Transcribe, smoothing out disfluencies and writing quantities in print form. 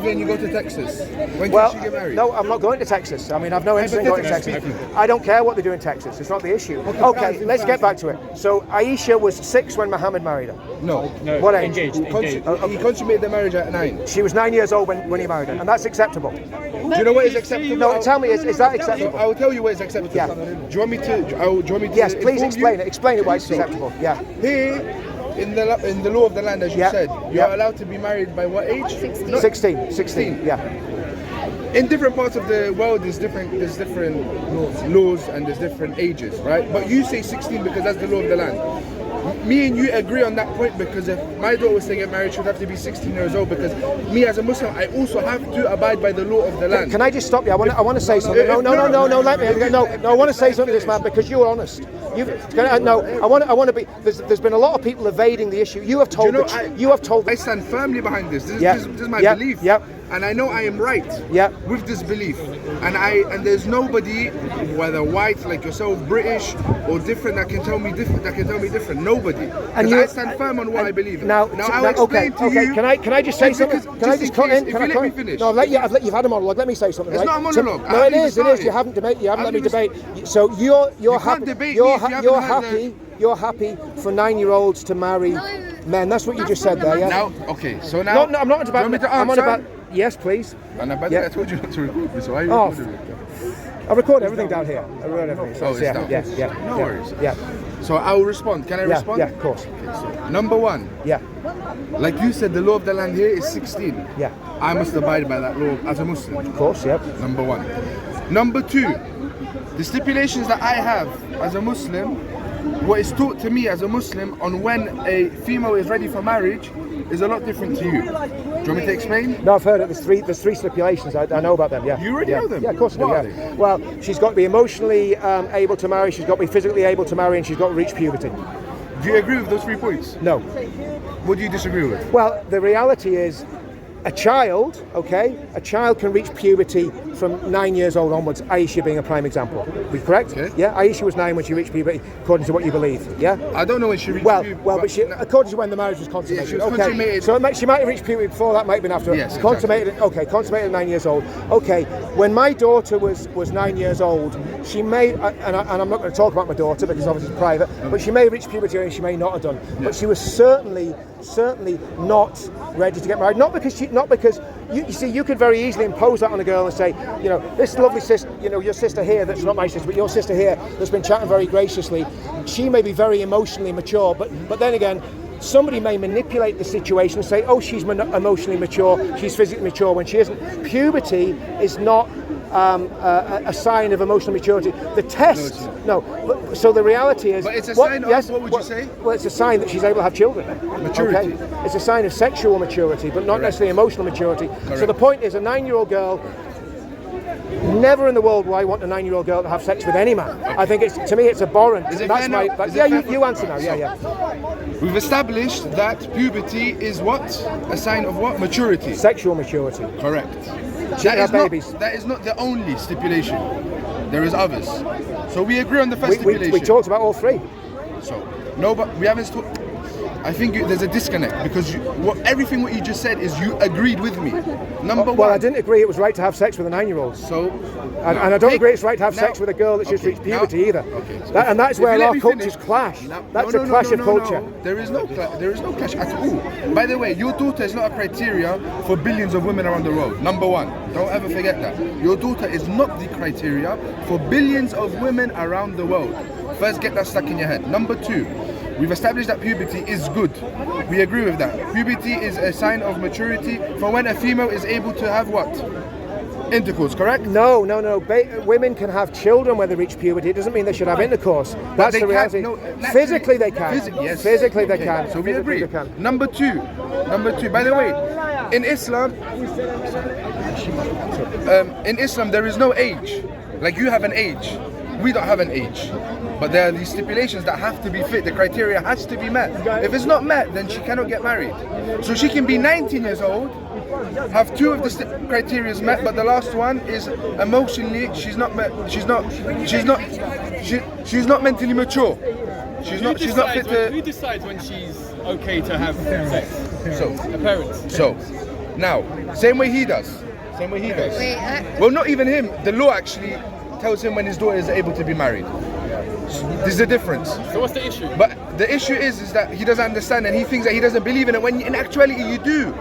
Then you go to Texas. When Well, did she get married? no, I'm not going to Texas. I mean, I've no interest in going to Texas. I don't care what they do in Texas. It's not the issue. Okay, let's get back to it. So Aisha was 6 when Muhammad married her. No. What age? Engaged. He consummated the marriage at 9. She was 9 years old when he married her, and that's acceptable. Do you know what is acceptable? No, tell me, is that acceptable? I will tell you what is acceptable. Yeah. Do you want me to? Do you want me to? Yes, please inform explain you? it. Explain it why it's acceptable. Yeah. Here, in the law of the land, as you Yeah. said, you Yeah. are allowed to be married by what age? 16, yeah. In different parts of the world, there's different laws and there's different ages, right? But you say 16 because that's the law of the land. Me and you agree on that point because if my daughter was to get married, she would have to be 16 years old because me as a Muslim, I also have to abide by the law of the land. Can I just stop you? I want to say something. No, let me. No, I want to say something to this man because you were honest. I want to be. There's been a lot of people evading the issue. You have told. I stand firmly behind this. This is my belief. Yep. And I know I am right with this belief. And there's nobody, whether white like yourself, British or different, that can tell me different. Nobody. And I stand firm on what I believe in. Now I'll explain to you. Can I just say something? Can I just cut in? If you let me finish. No, you've had a monologue. Let me say something. It's right? not a monologue. No, it is. You haven't let me debate. So you're happy. You're happy for 9-year-olds to marry men. That's what you just said there. Yeah. Now, okay. So now. No, I'm not about. I'm on about. Yes, please. And I told you not to record me, so why are you recording me? I record everything down here. I record everything. So it's down. Yeah. No worries. Yeah. So I will respond. Can I respond? Yeah, of course. Okay, so number 1. Yeah. Like you said, the law of the land here is 16. Yeah. I must abide by that law as a Muslim. Of course, yeah. Number 1. Number 2, the stipulations that I have as a Muslim, what is taught to me as a Muslim on when a female is ready for marriage is a lot different to you. Do you want me to explain? No, I've heard it. There's three stipulations. I know about them. Yeah. You already know them? Yeah, of course I do. What are Yeah. Well, she's got to be emotionally able to marry. She's got to be physically able to marry, and she's got to reach puberty. Do you agree with those 3 points? No. What do you disagree with? Well, the reality is, a child can reach puberty from 9 years old onwards. Aisha being a prime example. Are we correct? Okay. Yeah. Aisha was 9 when she reached puberty, according to what you believe. Yeah. I don't know when she reached puberty. But she, according to when the marriage was consummated. Yeah, she was consummated. So she might have reached puberty before that. Might have been after. Yes. Consummated. Exactly. Okay. Consummated at 9 years old. Okay. When my daughter was 9 years old, she may, and I'm not going to talk about my daughter because obviously it's private, but she may reach puberty and she may not have done. Yeah. But she was certainly not ready to get married. Not because you see, you could very easily impose that on a girl and say, this lovely sister, your sister here, that's not my sister, but your sister here that's been chatting very graciously, she may be very emotionally mature, but then again, somebody may manipulate the situation and say, oh, she's emotionally mature, she's physically mature, when she isn't. Puberty is not a sign of emotional maturity. The test, so the reality is... But it's a sign of, what would you say? Well, it's a sign that she's able to have children. Maturity. Okay? It's a sign of sexual maturity, but not necessarily emotional maturity. Correct. So the point is, a 9-year-old girl, never in the world will I want a 9-year-old girl to have sex with any man. Okay. I think to me it's abhorrent. Is it That's fair my... now? You answer now. Yeah. We've established that puberty is what? A sign of what? Maturity. Sexual maturity. Correct. That is not the only stipulation. There is others. So we agree on the first stipulation. We talked about all 3. So, no, but we haven't I think there's a disconnect because everything what you just said is you agreed with me. Number 1. Well, I didn't agree it was right to have sex with a 9-year-old. So, and I don't agree it's right to have sex with a girl that's just reached puberty either. Okay. So and that's where our cultures clash. That's a clash of culture. There is no clash at all. By the way, your daughter is not a criteria for billions of women around the world. Number 1. Don't ever forget that. Your daughter is not the criteria for billions of women around the world. First, get that stuck in your head. Number 2. We've established that puberty is good. We agree with that. Puberty is a sign of maturity for when a female is able to have what? Intercourse, correct? No. Women can have children when they reach puberty. It doesn't mean they should have intercourse. That's the reality. Physically they can. Yes. Physically they can. So we agree. Number two. By the way, in Islam, there is no age. Like you have an age. We don't have an age. But there are these stipulations that have to be fit. The criteria has to be met. If it's not met, then she cannot get married. So she can be 19 years old, have 2 of the criteria met, but the last one is emotionally she's not mentally mature. She's not fit to. Who decides when she's okay to have sex? So the parents. So Now, same way he does. Same way he does. Well, not even him. The law actually tells him when his daughter is able to be married. There's a difference. So what's the issue? But the issue is that he doesn't understand, and he thinks that he doesn't believe in it, when in actuality you do.